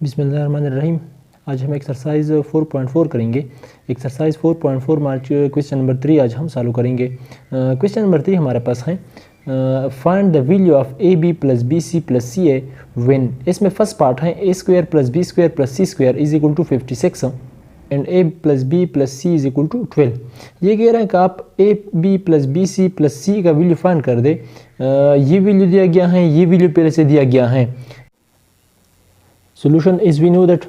बिस्मिल्लाहिर्रहमानिर्रहीम। आज हम एक्सरसाइज 4.4 करेंगे। एक्सरसाइज 4.4 मार्च क्वेश्चन नंबर 3 आज हम चालू करेंगे। क्वेश्चन नंबर 3 हमारे पास है find the value of A B plus B C plus C A when. इसमें फर्स्ट पार्ट है A square plus B square plus C square is equal to 56 and A plus B plus C is equal to 12। ये कह रहे हैं कि आप A B plus B C plus C का value find कर दे। ये वैल्यू दिया गया है, ये वैल्यू पहले से दिया गया है। Solution is we know that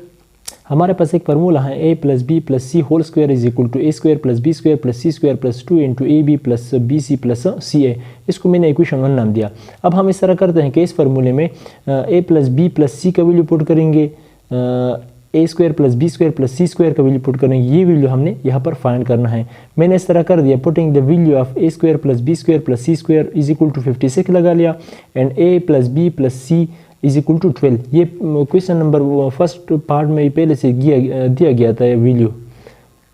हमारे पास एक फार्मूला है A plus B plus C whole square is equal to A square plus B square plus C square plus 2 into A B plus B C plus C A. इसको मैंने equation 1 नाम दिया। अब हम इस तरह करते हैं कि इस फार्मूले में A plus B plus C का वैल्यू पुट करेंगे, A square plus B square plus C square का वैल्यू पुट करेंगे। ये वैल्यू हमने यहाँ पर फाइंड करना है। मैंने इस तरह कर दिया, putting the value of A square plus B square plus C square is equal to 56 लगा लिया and A plus B plus C is equal to 12। ये क्वेश्चन नंबर फर्स्ट पार्ट में पहले से दिया गया था वैल्यू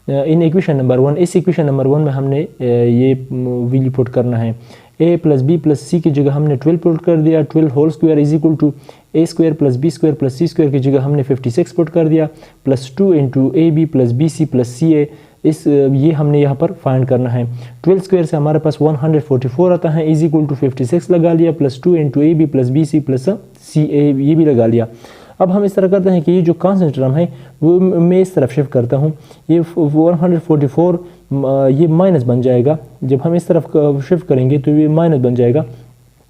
इन इक्वेशन नंबर 1। इस इक्वेशन नंबर 1 में हमने ये वैल्यू पुट करना है। A plus B plus C की जगह हमने 12 पुट कर दिया। 12 whole square is equal to A square plus B square plus C square की जगह हमने 56 पुट कर दिया plus 2 into A B plus B C plus C A. ये हमने यहाँ पर फाइंड करना है। 12 स्क्वायर से हमारे पास 144 आता है इज इक्वल टू 56 लगा लिया plus 2 into A B plus B C plus C A, ये भी लगा लिया। अब हम इस तरह करते हैं कि ये जो कांस्टेंट टर्म है वो मैं इस तरफ शिफ्ट करता हूँ। ये 144 ये माइनस बन जाएगा। जब हम इस तरफ शिफ्ट करेंगे तो ये माइनस बन जाएगा।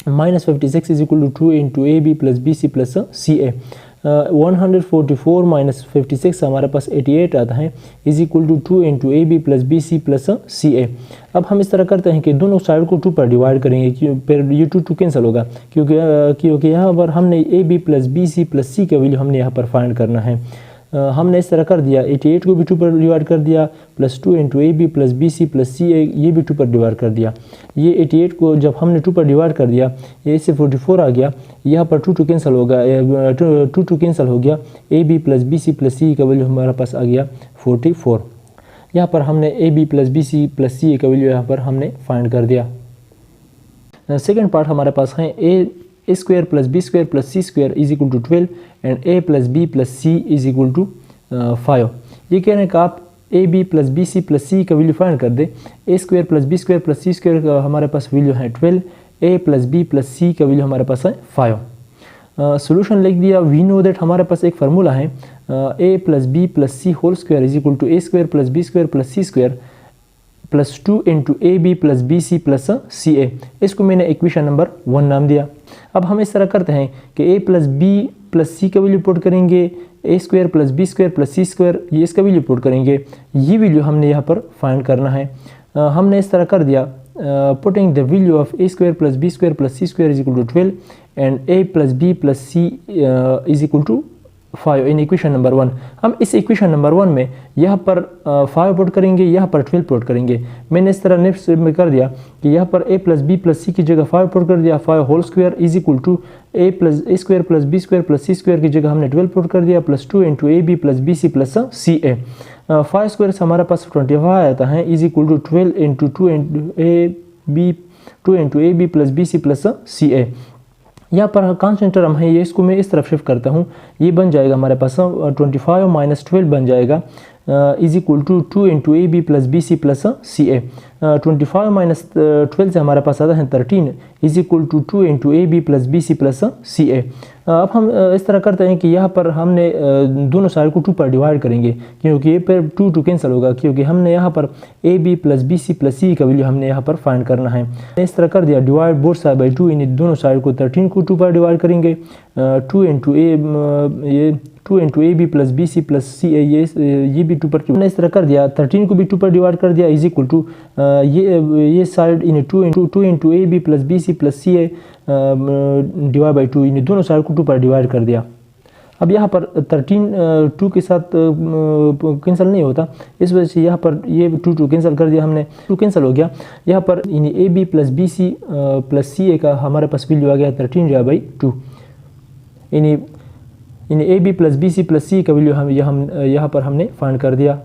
Minus 56 is equal to 2 into A B plus B C plus C A. 144 minus 56 हमारे पास 88 आता है is equal to 2 into A B plus B C plus C A. अब हम इस तरह करते हैं कि दोनों साइड को 2 पर डिवाइड करेंगे, फिर ये 2 कैंसिल होगा क्योंकि यहाँ पर हमने A B plus B C plus C का वैल्यू हमने यहाँ पर फाइंड करना है। हमने इस तरह कर दिया, 88 को भी 2 पर डिवाइड कर दिया plus 2 into A B plus B C plus C A, ये भी 2 पर डिवाइड कर दिया। ये 88 को जब हमने 2 पर डिवाइड कर दिया ये इससे 44 आ गया। यहाँ पर 2 कैंसिल होगा, 2 कैंसिल हो गया। A B plus B C plus C का वैल्यू हमारे पास आ गया 44। यहाँ पर हमने A B plus B C plus C A का वैल्यू यहाँ पर हमने फाइंड कर दिया। सेकेंड पार्ट हमारे पास है A square plus B square plus C square is equal to 12 and A plus B plus C is equal to 5। ये कह रहे हैं कि आप A B plus B C plus C का वैल्यू फाइंड कर दे। A square plus B square plus C square का हमारे पास वैल्यू है 12, A plus B plus C का वैल्यू हमारे पास है 5। सोल्यूशन लिख दिया। वी नो दैट हमारे पास एक फार्मूला है A plus B plus C whole square is equal to A square plus B square plus C square plus 2 into A B plus B C plus C A. इसको मैंने equation number 1 नाम दिया। अब हम इस तरह करते हैं कि A plus B plus C का वैल्यू पुट करेंगे, A square plus B square plus C square ये इसका वैल्यू पुट करेंगे। ये वैल्यू हमने यहाँ पर फाइंड करना है। हमने इस तरह कर दिया, putting the value of A square plus B square plus C square is equal to 12 and A plus B plus C is equal to 5 in equation number 1। हम इस इक्वेशन नंबर 1 में यहाँ पर 5 पुट करेंगे, यहाँ पर 12 पुट करेंगे। मैंने इस तरह नेक्स्ट में कर दिया कि यहाँ पर a plus B plus C की जगह 5 पुट कर दिया। 5 whole square is equal to A square plus B square plus C square की जगह हमने 12 पुट कर दिया plus 2 into A B plus B C plus C A. 5 square से हमारे पास 25 आता है is equal to 12 into 2 into A B plus B C plus C A. यहाँ पर कांस्टेंट टर्म है, ये इसको मैं इस तरफ शिफ्ट करता हूँ। ये बन जाएगा हमारे पास 25 माइनस 12 बन जाएगा is equal to 2 into A B plus B C plus C A. 25 minus 12 से हमारे पास आता है 13 is equal to 2 into A B plus B C plus C A. अब हम इस तरह करते हैं कि यहाँ पर हमने दोनों साइड को 2 पर डिवाइड करेंगे क्योंकि ये पर 2 कैंसिल होगा क्योंकि हमने यहाँ पर A B plus B C plus C का वैल्यू हमने यहाँ पर फाइंड करना है। इस तरह कर दिया, डिवाइड बोथ साइड बाई 2। इन दोनों साइड को 13 को 2 पर डिवाइड करेंगे। 2 into A B plus B C plus C A, ये भी 2 पर हमने इस तरह कर दिया। 13 को भी 2 पर डिवाइड कर दिया इज इक्वल टू ये side in 2 into A B plus B C plus C A divide by 2। इन दोनों साइड को 2 पर डिवाइड कर दिया। अब यहाँ पर 13 2 के साथ कैंसिल नहीं होता, इस वजह से यहाँ पर ये 2 कैंसिल कर दिया हमने, 2 कैंसिल हो गया। यहाँ पर इन A B plus B C plus C A का हमारे पास वैल्यू आ गया 13 डिवाइड बाई 2। इन A B plus B C plus C का वैल्यू हम यहाँ पर हमने फाइंड कर दिया।